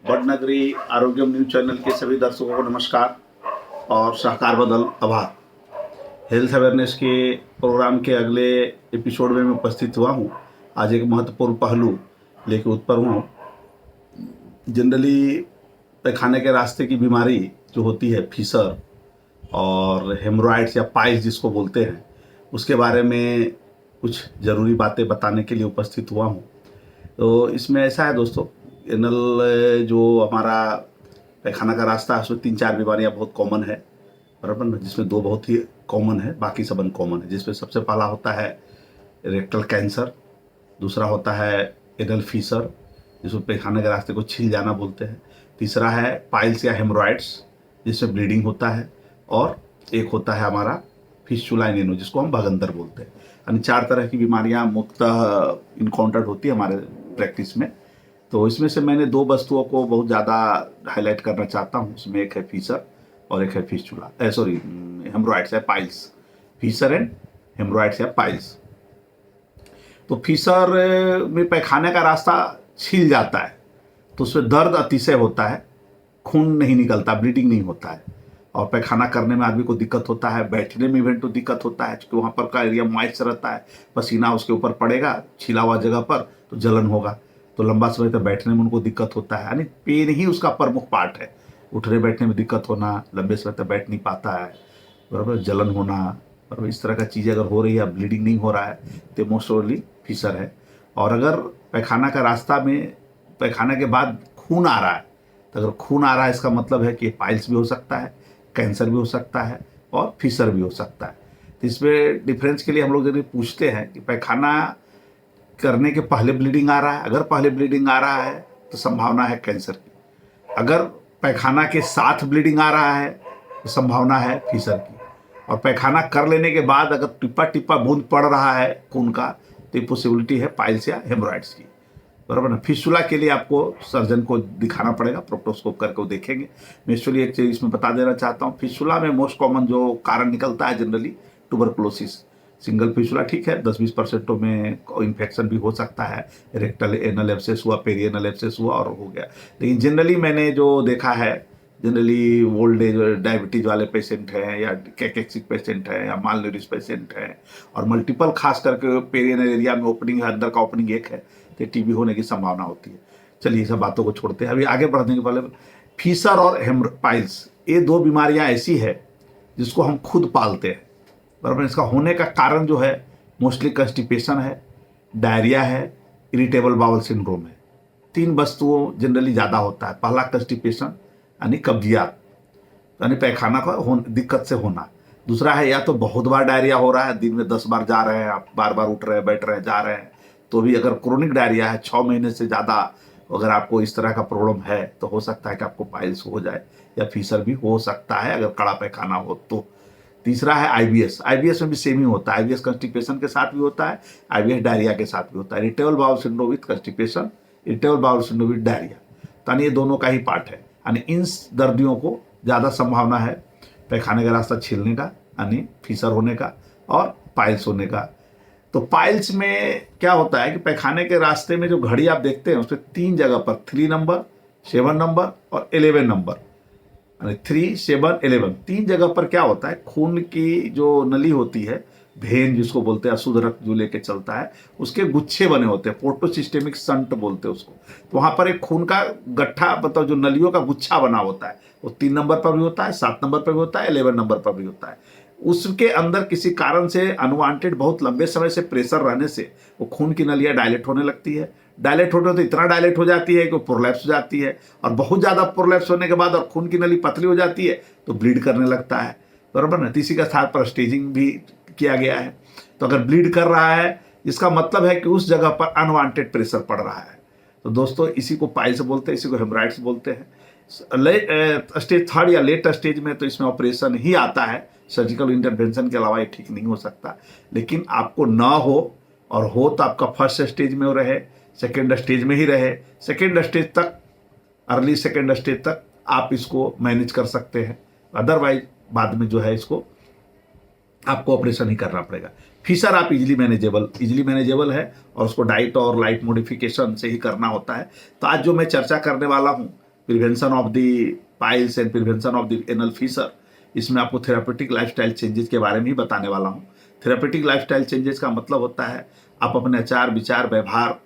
वडनगरी आरोग्यम news channel के सभी दर्शकों को नमस्कार और सहकार बदल आभार। हेल्थ अवेयरनेस के प्रोग्राम के अगले एपिसोड में मैं उपस्थित हुआ हूँ। आज एक महत्वपूर्ण पहलू लेके उत्पन्न हुआ हूँ। जनरली पैखाने के रास्ते की बीमारी जो होती है फीसर और हेमोरॉइड्स या पाइल्स जिसको बोलते हैं, उसके बारे में कुछ ज़रूरी बातें बताने के लिए उपस्थित हुआ हूँ। तो इसमें ऐसा है दोस्तों, एनल जो हमारा पैखाना का रास्ता है उसमें 3-4 बीमारियां बहुत कॉमन है, बराबर ना, जिसमें 2 बहुत ही कॉमन है, बाकी सब अनकॉमन है। जिसमें सबसे पहला होता है रेक्टल कैंसर, दूसरा होता है एनल फीसर जिसमें पैखाने के रास्ते को छील जाना बोलते हैं, तीसरा है पाइल्स या हेमोरॉइड्स जिसमें ब्लीडिंग होता है, और एक होता है हमारा फिस्टुला इन एनो जिसको हम भगंदर बोलते हैं। यानी 4 तरह की बीमारियां मुख्यतः इनकाउंटर होती है हमारे प्रैक्टिस में। तो इसमें से मैंने 2 वस्तुओं को बहुत ज़्यादा हाईलाइट करना चाहता हूँ। उसमें एक है फीसर और एक है फिस्टुला, हेमोरॉइड्स या पाइल्स। फीसर एंड हेमोरॉइड्स या पाइल्स। तो फीसर में पैखाने का रास्ता छील जाता है तो उसमें दर्द अतिशय होता है, खून नहीं निकलता, ब्लीडिंग नहीं होता है, और पैखाना करने में आदमी को दिक्कत होता है, बैठने में इवेंट तो दिक्कत होता है क्योंकि वहाँ पर का एरिया मॉइस्ट रहता है, पसीना उसके ऊपर पड़ेगा छिला हुआ जगह पर तो जलन होगा, तो लंबा समय तक बैठने में उनको दिक्कत होता है। यानी पेन ही उसका प्रमुख पार्ट है। उठने बैठने में दिक्कत होना, लंबे समय तक बैठ नहीं पाता है, बराबर, जलन होना, बराबर, इस तरह का चीज़ अगर हो रही है, ब्लीडिंग नहीं हो रहा है तो मोस्ट प्रोबेबली फीसर है। और अगर पैखाना का रास्ता में पैखाना के बाद खून आ रहा है, तो अगर खून आ रहा है इसका मतलब है कि पाइल्स भी हो सकता है, कैंसर भी हो सकता है और फीसर भी हो सकता है। तो इसमें डिफरेंस के लिए हम लोग यदि पूछते हैं कि पैखाना करने के पहले ब्लीडिंग आ रहा है, अगर पहले ब्लीडिंग आ रहा है तो संभावना है कैंसर की। अगर पैखाना के साथ ब्लीडिंग आ रहा है तो संभावना है फीसर की। और पैखाना कर लेने के बाद अगर टिप्पा टिप्पा बूंद पड़ रहा है खून का तो ये पॉसिबिलिटी है पाइल्स या हेमोरॉइड्स की, बराबर ना। फिस्टुला के लिए आपको सर्जन को दिखाना पड़ेगा, प्रोक्टोस्कोप करके वो देखेंगे। मैं एक्चुअली एक चीज़ इसमें बता देना चाहता हूँ। फिस्टुला में मोस्ट कॉमन जो कारण निकलता है जनरली ट्यूबरकुलोसिस। सिंगल फिस्टुला ठीक है, 10-20% में इन्फेक्शन भी हो सकता है, रेक्टल एनल एब्सेस हुआ, पेरिएनल एब्सेस हुआ और हो गया। लेकिन जनरली मैंने जो देखा है, जनरली ओल्ड एज डायबिटीज वाले पेशेंट हैं या कैकेक्सिक पेशेंट हैं या माल न्यूरिश पेशेंट हैं और मल्टीपल खास करके पेरिएनल एरिया में ओपनिंग है, अंदर का ओपनिंग एक है, तो टीबी होने की संभावना होती है। चलिए सब बातों को छोड़ते हैं, अभी आगे बढ़ने के पहले फीसर और पाइल्स, ये 2 बीमारियां ऐसी है जिसको हम खुद पालते हैं, बराबर। इसका होने का कारण जो है मोस्टली कंस्टिपेशन है, डायरिया है, इरिटेबल बाउल सिंड्रोम है। 3 वस्तुओं जनरली ज़्यादा होता है। पहला कंस्टिपेशन यानी कब्जियत, यानी पैखाना का दिक्कत से होना। दूसरा है या तो बहुत बार डायरिया हो रहा है, दिन में 10 बार जा रहे हैं आप, बार बार उठ रहे हैं, बैठ रहे हैं, जा रहे हैं, तो भी अगर क्रोनिक डायरिया है 6 महीने से ज़्यादा, अगर आपको इस तरह का प्रॉब्लम है तो हो सकता है कि आपको पाइल्स हो जाए या फीसर भी हो सकता है अगर कड़ा पैखाना हो तो। तीसरा है आईबीएस। आईबीएस में भी सेम ही होता है, आईबीएस कंस्टिपेशन के साथ भी होता है, आईबीएस डायरिया के साथ भी होता है। Irritable bowel syndrome with constipation, irritable bowel syndrome with diarrhoea, यानी ये दोनों का ही पार्ट है। यानी इन दर्दियों को ज़्यादा संभावना है पैखाने का रास्ता छीलने का, यानी फीसर होने का और पाइल्स होने का। तो पाइल्स में क्या होता है कि पैखाने के रास्ते में जो घड़ी आप देखते हैं उसमें 3 जगह पर 3 नंबर, 7 नंबर और 11 नंबर, 3, 7, 11, 3 जगह पर क्या होता है, खून की जो नली होती है, भेन जिसको बोलते हैं, अशुद्ध रक्त जो लेके चलता है, उसके गुच्छे बने होते हैं, पोर्टोसिस्टेमिक शंट बोलते हैं उसको। तो वहाँ पर एक खून का गट्ठा, मतलब जो नलियों का गुच्छा बना होता है, वो 3 नंबर पर भी होता है, 7 नंबर पर भी होता है, 11 नंबर पर भी होता है। उसके अंदर किसी कारण से अनवांटेड बहुत लंबे समय से प्रेशर रहने से वो खून की नलियाँ डायलेट होने लगती है। डायलेट होने तो इतना डायलेट हो जाती है कि वो प्रोलैप्स हो जाती है, और बहुत ज़्यादा प्रोलैप्स होने के बाद और खून की नली पतली हो जाती है तो ब्लीड करने लगता है, बराबर ना। इसी का साथ पर स्टेजिंग भी किया गया है। तो अगर ब्लीड कर रहा है इसका मतलब है कि उस जगह पर अनवांटेड प्रेशर पड़ रहा है। तो दोस्तों इसी को पाइल्स बोलते हैं, इसी को हेमोरॉइड्स बोलते हैं। स्टेज 3 या लेट स्टेज में तो इसमें ऑपरेशन ही आता है, सर्जिकल इंटरवेंशन के अलावा ये ठीक नहीं हो सकता। लेकिन आपको ना हो और हो तो आपका फर्स्ट स्टेज में रहे, सेकेंड स्टेज में ही रहे, सेकेंड स्टेज तक, अर्ली सेकेंड स्टेज तक आप इसको मैनेज कर सकते हैं। अदरवाइज बाद में जो है इसको आपको ऑपरेशन ही करना पड़ेगा। फीसर आप इजीली मैनेजेबल है और उसको डाइट और लाइट मॉडिफिकेशन से ही करना होता है। तो आज जो मैं चर्चा करने वाला हूँ, prevention of the piles and prevention of the anal Fisher, इसमें आपको थेरापेटिक लाइफस्टाइल चेंजेस के बारे में ही बताने वाला हूँ। थेरापेटिक लाइफस्टाइल चेंजेस का मतलब होता है आप अपने आचार विचार व्यवहार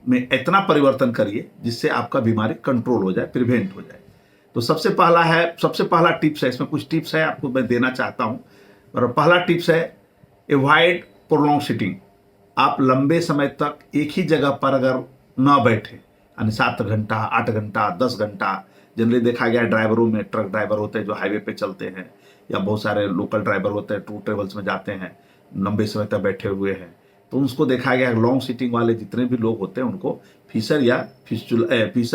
में इतना परिवर्तन करिए जिससे आपका बीमारी कंट्रोल हो जाए, प्रिवेंट हो जाए। तो सबसे पहला टिप्स है, इसमें कुछ टिप्स है आपको मैं देना चाहता हूँ। और पहला टिप्स है एवॉइड प्रोलॉन्ग सिटिंग। आप लंबे समय तक एक ही जगह पर अगर ना बैठे, यानी 7 घंटा 8 घंटा 10 घंटा, जनरली देखा गया ड्राइवरों में, ट्रक ड्राइवर होते हैं जो हाईवे पे चलते हैं, या बहुत सारे लोकल ड्राइवर होते हैं टूर ट्रेवल्स में जाते हैं, लंबे समय तक बैठे हुए हैं, तो उसको देखा गया लॉन्ग सीटिंग वाले जितने भी लोग होते हैं उनको फीसर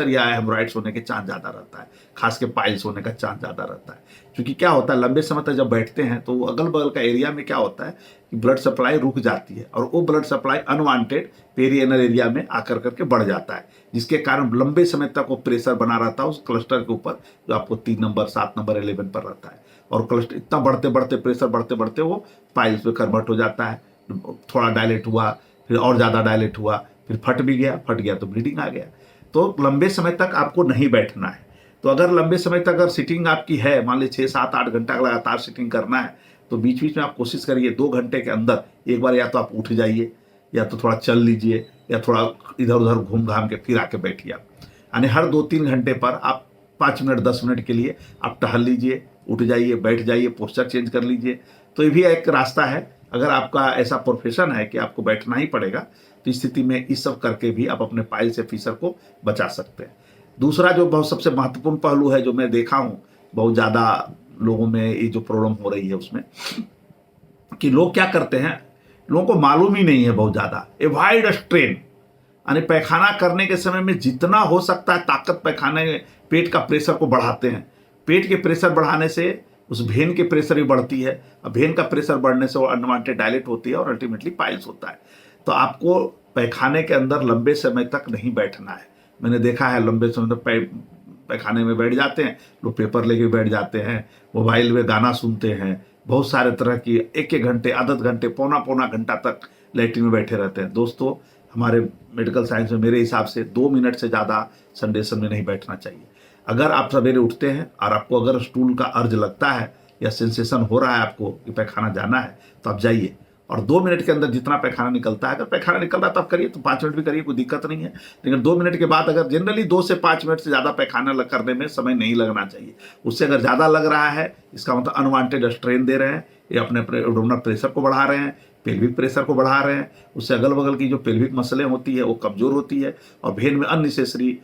या हेमोराइड्स होने के चांस ज़्यादा रहता है, खास के पाइल्स होने का चांस ज़्यादा रहता है। क्योंकि क्या होता है, लंबे समय तक जब बैठते हैं तो अगल बगल का एरिया में क्या होता है कि ब्लड सप्लाई रुक जाती है, और वो blood supply unwanted perianal area में आकर करके बढ़ जाता है, जिसके कारण लंबे समय तक वो प्रेशर बना रहता है उस क्लस्टर के ऊपर, जो आपको 3 नंबर 7 नंबर 11 पर रहता है। और क्लस्टर इतना प्रेशर बढ़ते बढ़ते वो पाइल्स में कन्वर्ट हो जाता है। थोड़ा डायलेट हुआ, फिर और ज़्यादा डायलेट हुआ, फिर फट गया तो ब्लीडिंग आ गया। तो लंबे समय तक आपको नहीं बैठना है। तो अगर लंबे समय तक अगर सिटिंग आपकी है, मान लीजिए 6 7 8 घंटा लगातार सिटिंग करना है, तो बीच बीच में आप कोशिश करिए 2 घंटे के अंदर एक बार या तो आप उठ जाइए, या तो थोड़ा चल लीजिए, या थोड़ा इधर उधर घूम घाम के फिर आके बैठिए आप। यानी हर 2-3 घंटे पर आप 5 मिनट 10 मिनट के लिए आप टहल लीजिए, उठ जाइए, बैठ जाइए, पोस्चर चेंज कर लीजिए। तो ये भी एक रास्ता है। अगर आपका ऐसा प्रोफेशन है कि आपको बैठना ही पड़ेगा, तो इस स्थिति में इस सब करके भी आप अपने पाइल से फीसर को बचा सकते हैं। दूसरा जो बहुत सबसे महत्वपूर्ण पहलू है, जो मैं देखा हूँ बहुत ज़्यादा लोगों में ये जो प्रॉब्लम हो रही है उसमें, कि लोग क्या करते हैं, लोगों को मालूम ही नहीं है बहुत ज़्यादा, एवॉइड स्ट्रेन, यानी पैखाना करने के समय में जितना हो सकता है ताकत पैखाने पेट का प्रेशर को बढ़ाते हैं। पेट के प्रेशर बढ़ाने से उस भेन के प्रेशर भी बढ़ती है, और भेन का प्रेशर बढ़ने से वो अनवांटेड डायलेट होती है और अल्टीमेटली पाइल्स होता है। तो आपको पैखाने के अंदर लंबे समय तक नहीं बैठना है। मैंने देखा है लंबे समय तक पैखाने में बैठ जाते हैं लोग, पेपर लेके बैठ जाते हैं, मोबाइल में गाना सुनते हैं, बहुत सारे तरह की 1-1 घंटे, आधा घंटे, पौना घंटा तक लैट्रिन में बैठे रहते हैं। दोस्तों, हमारे मेडिकल साइंस में मेरे हिसाब से 2 मिनट से ज़्यादा संडेशन में नहीं बैठना चाहिए। अगर आप सवेरे उठते हैं और आपको अगर स्टूल का अर्ज लगता है या सेंसेशन हो रहा है आपको कि पैखाना जाना है, तो आप जाइए, और 2 मिनट के अंदर जितना पैखाना निकलता है, अगर पैखाना निकल रहा है तो आप करिए, तो 5 मिनट भी करिए, कोई दिक्कत नहीं है। लेकिन 2 मिनट के बाद अगर जनरली 2 से 5 मिनट से ज़्यादा पैखाना करने में समय नहीं लगना चाहिए। उससे अगर ज़्यादा लग रहा है, इसका मतलब अनवांटेड स्ट्रेन दे रहे हैं, ये अपने एब्डोमिनल प्रेशर को बढ़ा रहे हैं, पेल्विक प्रेशर को बढ़ा रहे हैं, उससे अगल बगल की जो पेल्विक मसलें होती है वो कमज़ोर होती है, और भेन में अननेसेसरी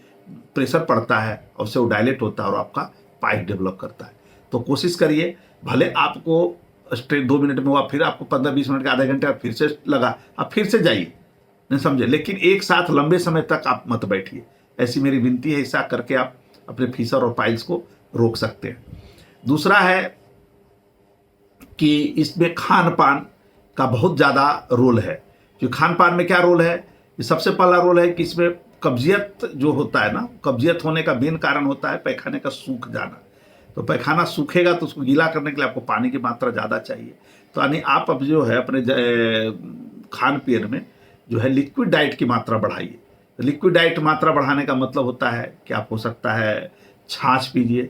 प्रेशर पड़ता है, और उससे वो डायलेट होता है और आपका पाइप डेवलप करता है। तो कोशिश करिए, भले आपको स्ट्रेट 2 मिनट में हुआ, फिर आपको 15-20 मिनट का आधे घंटे आप फिर से लगा, आप फिर से जाइए, नहीं समझे, लेकिन एक साथ लंबे समय तक आप मत बैठिए। ऐसी मेरी विनती है, ऐसा करके आप अपने फीसर और पाइल्स को रोक सकते हैं। दूसरा है कि इसमें खान पान का बहुत ज़्यादा रोल है। जो खान पान में क्या रोल है, ये सबसे पहला रोल है कि इसमें कब्जियत जो होता है ना, कब्जियत होने का मेन कारण होता है पैखाने का सूख जाना। तो पैखाना सूखेगा तो उसको गीला करने के लिए आपको पानी की मात्रा ज़्यादा चाहिए। तो यानी आप अब जो है अपने खान पीन में जो है लिक्विड डाइट की मात्रा बढ़ाइए। तो लिक्विड डाइट मात्रा बढ़ाने का मतलब होता है कि आप हो सकता है छाछ पीजिए,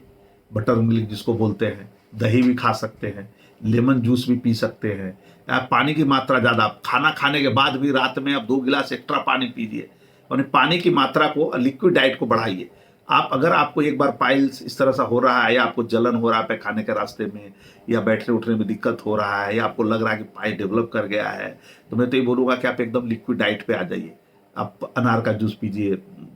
बटर मिल्क जिसको बोलते हैं, दही भी खा सकते हैं, लेमन जूस भी पी सकते हैं। आप पानी की मात्रा ज़्यादा, खाना खाने के बाद भी रात में आप 2 गिलास एक्स्ट्रा पानी पीजिए, और पानी की मात्रा को, लिक्विड डाइट को बढ़ाइए। आप अगर आपको एक बार पाइल्स इस तरह सा हो रहा है, या आपको जलन हो रहा है पैखाने के रास्ते में, या बैठने उठने में दिक्कत हो रहा है, या आपको लग रहा है कि पाइल डेवलप कर गया है, तो मैं तो ये बोलूँगा कि आप एकदम लिक्विड डाइट पे आ जाइए। आप अनार का जूस पीजिए,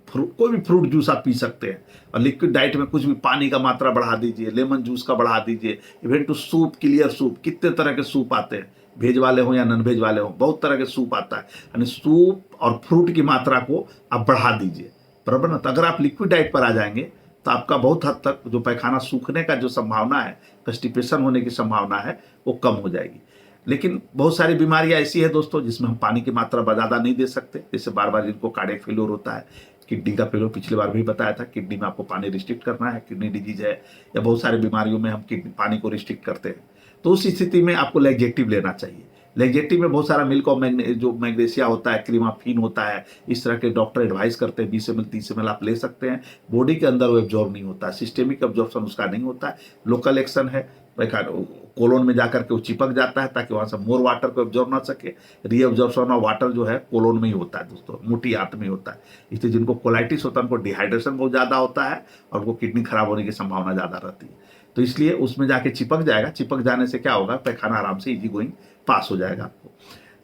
कोई भी फ्रूट जूस आप पी सकते हैं, और लिक्विड डाइट में कुछ भी पानी का मात्रा बढ़ा दीजिए, लेमन जूस का बढ़ा दीजिए, even to soup, clear soup, कितने तरह के सूप आते हैं, वेज वाले हों या नॉन वेज वाले हों, बहुत तरह के सूप आता है। यानी सूप और फ्रूट की मात्रा को आप बढ़ा दीजिए, बराबर ना। तो अगर आप लिक्विड डाइट पर आ जाएंगे तो आपका बहुत हद तक जो पैखाना सूखने का जो संभावना है, कंस्टिपेशन होने की संभावना है, वो कम हो जाएगी। लेकिन बहुत सारी बीमारियां ऐसी है दोस्तों जिसमें हम पानी की मात्रा ज़्यादा नहीं दे सकते। जैसे बार बार जिनको कार्डियक फेल्योर होता है, किडनी का फेल्योर, पिछली बार भी बताया था, किडनी में आपको पानी रिस्ट्रिक्ट करना है, किडनी डिजीज है, या बहुत सारी बीमारियों में हम किडनी पानी को रिस्ट्रिक्ट करते हैं। तो उस स्थिति में आपको लैक्जेटिव लेना चाहिए। लैक्जेटिव में बहुत सारा मिल्क और जो मैग्नीशिया होता है, क्रीमाफिन होता है, इस तरह के डॉक्टर एडवाइस करते हैं 20 ml 30 ml आप ले सकते हैं। बॉडी के अंदर वो एब्जॉर्ब नहीं होता, सिस्टेमिक एब्जॉर्प्शन उसका नहीं होता है, लोकल एक्शन है, कोलोन में जाकर के वो चिपक जाता है ताकि वहाँ से मोर वाटर को एब्जॉर्ब ना सके। रीअब्जॉर्प्शन ऑफ वाटर जो है कोलोन में ही होता है दोस्तों, मोटी आंत में होता है। इसलिए जिनको कोलाइटिस होता है उनको डिहाइड्रेशन बहुत ज़्यादा होता है और उनको किडनी खराब होने की संभावना ज़्यादा रहती है। तो इसलिए उसमें जाके चिपक जाएगा, चिपक जाने से क्या होगा, पैखाना आराम से इजी गोइंग पास हो जाएगा आपको।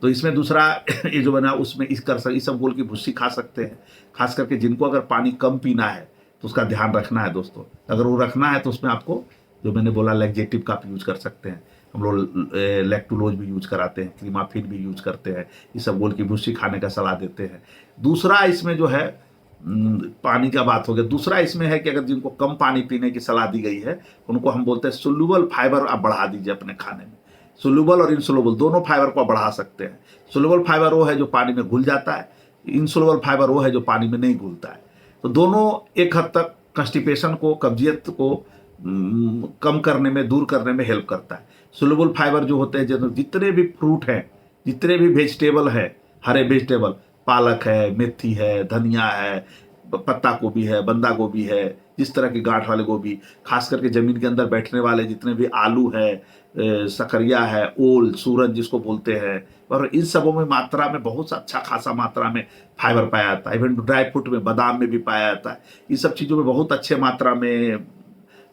तो इसमें दूसरा ये जो बना उसमें इसबगोल की भुस्सी खा सकते हैं। खास करके जिनको अगर पानी कम पीना है तो उसका ध्यान रखना है दोस्तों। अगर वो रखना है तो उसमें आपको जो मैंने बोला लैक्जेटिव का आप यूज कर सकते हैं। हम लोग लैक्टुलोज भी यूज कराते हैं, क्रीमाफिन भी यूज करते हैं, इसबगोल की भुस्सी खाने का सलाह देते हैं। दूसरा इसमें जो है पानी का बात हो गया। दूसरा इसमें है कि अगर जिनको कम पानी पीने की सलाह दी गई है उनको हम बोलते हैं सोल्यूबल फाइबर आप बढ़ा दीजिए अपने खाने में। सोल्यूबल और इनसोल्यूबल दोनों फाइबर को बढ़ा सकते हैं। सोल्यूबल फाइबर वो है जो पानी में घुल जाता है, इनसोल्यूबल फाइबर वो है जो पानी में नहीं घुलता है। तो दोनों एक हद तक कंस्टिपेशन को, कब्जियत को कम करने में, दूर करने में हेल्प करता है। सोल्यूबल फाइबर जो होते हैं, जितने भी फ्रूट हैं, जितने भी वेजिटेबल है, हरे वेजिटेबल, पालक है, मेथी है, धनिया है, पत्ता गोभी है, बंदा गोभी है, जिस तरह की गांठ वाले गोभी, खास करके जमीन के अंदर बैठने वाले जितने भी आलू है, सकरिया है, ओल, सूरज जिसको बोलते हैं, और इन सबों में मात्रा में बहुत अच्छा खासा मात्रा में फाइबर पाया जाता है। इवन ड्राई फ्रूट में, बादाम में भी पाया जाता है। इन सब चीज़ों में बहुत अच्छे मात्रा में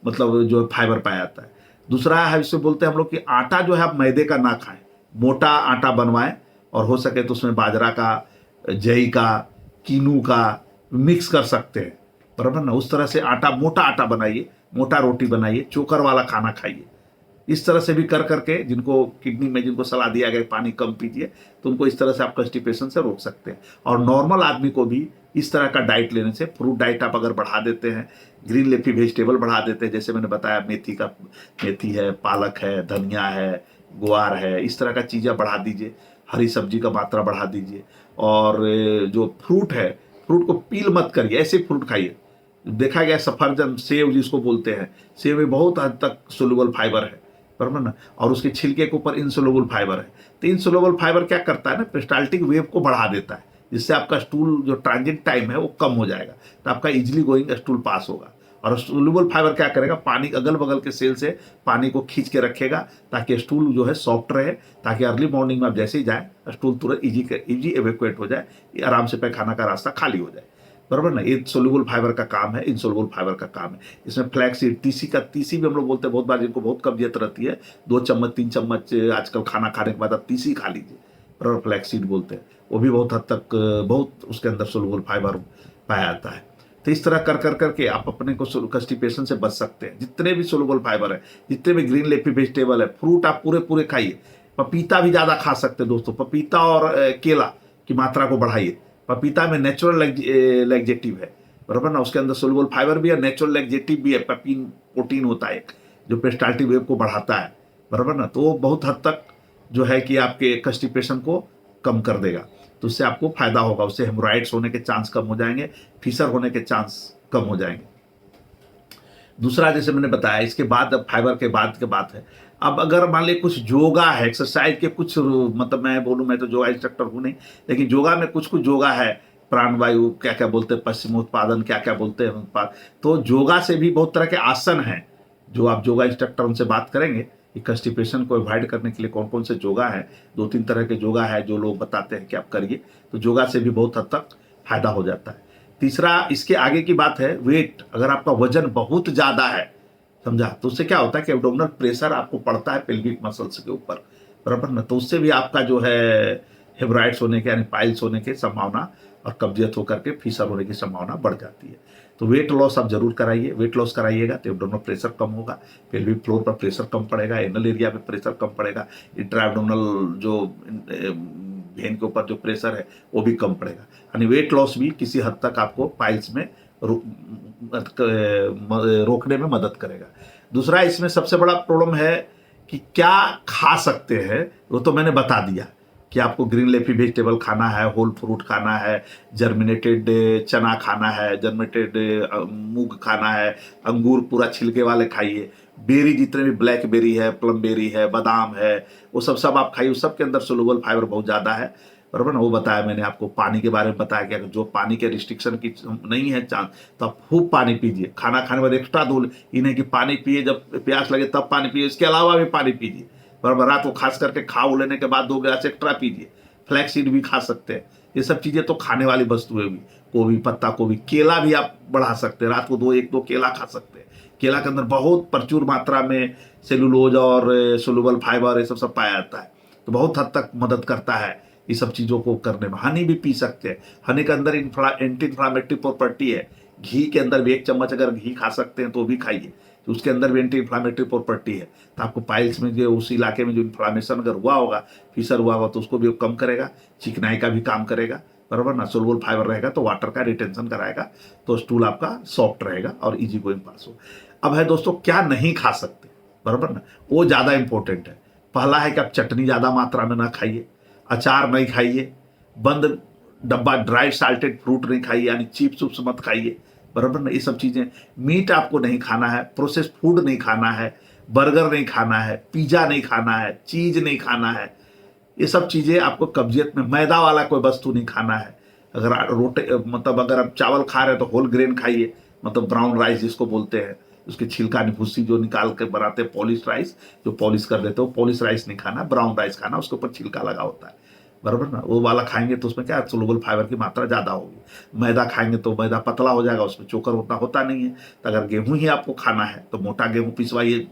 मतलब जो फाइबर पाया जाता है। दूसरा है, इससे बोलते हैं हम लोग कि आटा जो है आप मैदे का ना खाएं, मोटा आटा बनवाएं और हो सके तो उसमें बाजरा का, जई का, कीनू का मिक्स कर सकते हैं, बराबर ना। उस तरह से आटा, मोटा आटा बनाइए, मोटा रोटी बनाइए, चोकर वाला खाना खाइए। इस तरह से भी कर करके जिनको किडनी में, जिनको सलाह दिया गया पानी कम पीजिए, तो उनको इस तरह से आप कंस्टिपेशन से रोक सकते हैं। और नॉर्मल आदमी को भी इस तरह का डाइट लेने से, फ्रूट डाइट आप अगर बढ़ा देते हैं, ग्रीन लेफी वेजिटेबल बढ़ा देते हैं, जैसे मैंने बताया मेथी है, पालक है, धनिया है, ग्वार है, इस तरह का चीज़ें बढ़ा दीजिए, हरी सब्जी का मात्रा बढ़ा दीजिए। और जो फ्रूट है, फ्रूट को पील मत करिए, ऐसे फ्रूट खाइए। देखा गया सफरजन, सेब जिसको बोलते हैं, सेब में बहुत हद तक सोल्यूबल फाइबर है, बराबर ना, और उसके छिलके के ऊपर इनसोल्यूबल फाइबर है। तो इनसोल्यूबल फाइबर क्या करता है ना, पेरिस्टाल्टिक वेव को बढ़ा देता है, जिससे आपका स्टूल जो ट्रांजिट टाइम है वो कम हो जाएगा, तो आपका इजिली गोइंग स्टूल पास होगा। और सोल्यूबल फाइबर क्या करेगा, पानी अगल बगल के सेल से पानी को खींच के रखेगा ताकि स्टूल जो है सॉफ्ट रहे, ताकि अर्ली मॉर्निंग में आप जैसे ही जाए स्टूल तुरंत इजी एवेक्यूएट हो जाए, आराम से पैखाना का रास्ता खाली हो जाए, बराबर ना। ये सोल्यूबल फाइबर का काम है, इनसोल्यूबल फाइबर का काम है। इसमें फ्लैक्सीड, तीसी भी हम लोग बोलते हैं बहुत बार, जिनको बहुत कब्जियत रहती है, 2 चम्मच 3 चम्मच आजकल खाना खाने के बाद आप तीसी खा लीजिए, बराबर, फ्लैक्सीड बोलते हैं। वो भी बहुत हद तक बहुत उसके अंदर सोल्यूबल फाइबर पाया जाता है। तो इस तरह कर करके आप अपने को कंस्टिपेशन से बच सकते हैं। जितने भी सोल्यूबल फाइबर है, जितने भी ग्रीन लेफी वेजिटेबल है, फ्रूट आप पूरे खाइए। पपीता भी ज़्यादा खा सकते हैं दोस्तों, पपीता और केला की मात्रा को बढ़ाइए। पपीता में नेचुरल लैक्जेटिव है, बराबर ना, उसके अंदर सोल्यूबल फाइबर भी है, नेचुरल लैक्जेटिव भी है, पेपिन प्रोटीन होता है जो पेरिस्टाल्टिक वेव को बढ़ाता है, बराबर ना। तो वो बहुत हद तक जो है कि आपके कंस्टिपेशन को कम कर देगा, तो उससे आपको फायदा होगा। उससे हेमोराइड्स होने के चांस कम हो जाएंगे, फिशर होने के चांस कम हो जाएंगे। दूसरा जैसे मैंने बताया, इसके बाद अब फाइबर के बाद की बात है। अब अगर मान लीजिए कुछ योगा है, एक्सरसाइज के कुछ, मतलब मैं बोलूँ, मैं तो योगा इंस्ट्रक्टर हूँ नहीं, लेकिन योगा में कुछ योगा है, प्राणवायु क्या क्या बोलते हैं, पश्चिमोत्पादन क्या क्या बोलते हैं उत्पाद। तो योगा से भी बहुत तरह के आसन हैं जो आप योगा इंस्ट्रक्टर उनसे बात करेंगे कि कंस्टिपेशन को अवॉइड करने के लिए कौन कौन से योगा है। 2-3 तरह के योगा है जो लोग बताते हैं कि आप करिए, तो योगा से भी बहुत हद तक फायदा हो जाता है। तीसरा इसके आगे की बात है, वेट। अगर आपका वजन बहुत ज़्यादा है, समझा, तो उससे क्या होता है कि एब्डोमिनल प्रेशर आपको पड़ता है पेल्विक मसल्स के ऊपर, बराबर ना। तो उससे भी आपका जो है हेमराइड्स होने के, यानी पाइल्स होने की संभावना और कब्जियत होकर के फिशर होने की संभावना बढ़ जाती है। तो वेट लॉस आप जरूर कराइए। वेट लॉस कराइएगा तो एब्डोमिनल प्रेशर कम होगा, पेल्विक फ्लोर पर प्रेशर कम पड़ेगा, एनल एरिया पे प्रेशर कम पड़ेगा, इंट्रा एब्डोमिनल जो वेन के ऊपर जो प्रेशर है वो भी कम पड़ेगा। यानी वेट लॉस भी किसी हद तक आपको पाइल्स में रोकने में मदद करेगा। दूसरा इसमें सबसे बड़ा प्रॉब्लम है कि क्या खा सकते हैं, वो तो मैंने बता दिया कि आपको ग्रीन लेफी वेजिटेबल खाना है, होल फ्रूट खाना है, जर्मिनेटेड चना खाना है, जर्मिनेटेड मूंग खाना है, अंगूर पूरा छिलके वाले खाइए, बेरी जितने भी ब्लैक बेरी है, प्लम बेरी है, बादाम है, वो सब आप खाइए, उस सब के अंदर सोलुबल फाइबर बहुत ज़्यादा है, बराबर ना। वो बताया मैंने आपको। पानी के बारे में बताया कि अगर जो पानी के रिस्ट्रिक्शन की नहीं है चांस, तो आप खूब पानी पीजिए। खाना खाने के बाद एक्स्ट्रा 2, ये नहीं कि पानी पिए जब प्यास लगे तब पानी पिए, इसके अलावा भी पानी पीजिए, बराबर। रात को खास करके खा लेने के बाद 2 गिलास एक्स्ट्रा पीजिए। फ्लैक्स सीड भी खा सकते हैं। ये सब चीज़ें तो खाने वाली वस्तुएं भी, गोभी, पत्ता गोभी, केला भी आप बढ़ा सकते हैं। रात को 1-2 केला खा सकते हैं। केला के अंदर बहुत प्रचुर मात्रा में सेलुलोज और सोलुबल फाइबर ये सब पाया जाता है, तो बहुत हद तक मदद करता है ये सब चीज़ों को करने में। हनी भी पी सकते हैं। हनी के अंदर एंटी इन्फ्लामेटरी प्रॉपर्टी है। घी के अंदर भी 1 चम्मच अगर घी खा सकते हैं तो भी खाइए, तो उसके अंदर भी एंटी इन्फ्लामेटरी प्रॉपर्टी है। तो आपको पाइल्स में जो उस इलाके में जो इन्फ्लामेशन अगर हुआ होगा, फिशर हुआ होगा, तो उसको भी कम करेगा। चिकनाई का भी काम करेगा, बराबर ना। सोलुबल फाइबर रहेगा तो वाटर का रिटेंशन कराएगा, तो स्टूल आपका सॉफ्ट रहेगा और इजी गोइंग पास हो। अब है दोस्तों, क्या नहीं खा सकते, बराबर ना, वो ज़्यादा इंपॉर्टेंट है। पहला है कि आप चटनी ज़्यादा मात्रा में ना खाइए, अचार नहीं खाइए, बंद डब्बा ड्राई साल्टेड फ्रूट नहीं खाइए, यानी चिप्स उप्स मत खाइए, बराबर ना। ये सब चीज़ें, मीट आपको नहीं खाना है, प्रोसेस फूड नहीं खाना है, बर्गर नहीं खाना है, पिज़्ज़ा नहीं खाना है, चीज़ नहीं खाना है। ये सब चीज़ें आपको कब्जियत में, मैदा वाला कोई वस्तु नहीं खाना है। अगर मतलब अगर आप चावल खा रहे हैं तो होल ग्रेन खाइए, मतलब ब्राउन राइस जिसको बोलते हैं, उसके छिलका भूसी जो निकाल के बनाते हैं, पॉलिश राइस जो पॉलिश कर देते हो, पॉलिश राइस नहीं खाना, ब्राउन राइस खाना, उसके ऊपर छिलका लगा होता है, बराबर ना। वो वाला खाएंगे तो उसमें क्या, सोलुबल फाइबर की मात्रा ज़्यादा होगी। मैदा खाएंगे तो मैदा पतला हो जाएगा, उसमें चोकर उतना होता नहीं है। तो अगर गेहूँ ही आपको खाना है तो मोटा गेहूँ पिसवाइए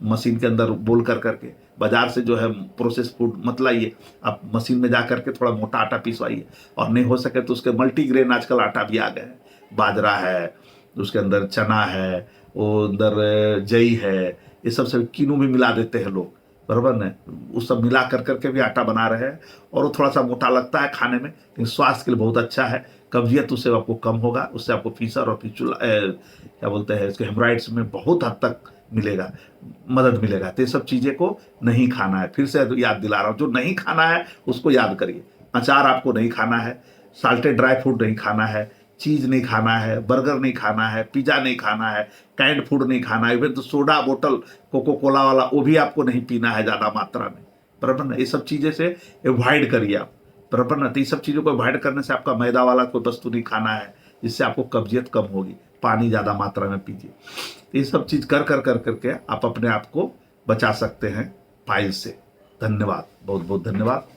मशीन के अंदर बोल कर करके। बाजार से जो है प्रोसेस फूड मत लाइए, आप मशीन में जा करके थोड़ा मोटा आटा पिसवाइए। और नहीं हो सके तो उसके मल्टीग्रेन आजकल आटा भी आ गए हैं, बाजरा है, उसके अंदर चना है, वो अंदर जई है, ये सब किनू भी मिला देते हैं लोग, बराबर न। वो सब मिला कर करके भी आटा बना रहे हैं, और वो थोड़ा सा मोटा लगता है खाने में, लेकिन स्वास्थ्य के लिए बहुत अच्छा है। कब्जियत उससे आपको कम होगा, उससे आपको फीसर और क्या बोलते हैं इसके, हेमराइड्स में बहुत हद तक मिलेगा, मदद मिलेगा। तो ये सब चीज़ें को नहीं खाना है। फिर से याद दिला रहा हूँ, जो नहीं खाना है उसको याद करिए। अचार आपको नहीं खाना है, साल्टेड ड्राई फ्रूट नहीं खाना है, चीज़ नहीं खाना है, बर्गर नहीं खाना है, पिज़्ज़ा नहीं खाना है, कैंड फूड नहीं खाना है, इवन तो सोडा बोतल कोको कोला वाला वो भी आपको नहीं पीना है ज़्यादा मात्रा में, बराबर ना। ये सब चीज़ें से अवॉइड करिए आप, बराबर ना। तो ये सब चीज़ों को अवॉइड करने से आपका मैदा वाला कोई वस्तु नहीं खाना है, जिससे आपको कब्जियत कम होगी। पानी ज़्यादा मात्रा में पीजिए। ये सब चीज़ कर करके आप अपने आप को बचा सकते हैं पाइल्स से। धन्यवाद, बहुत बहुत धन्यवाद।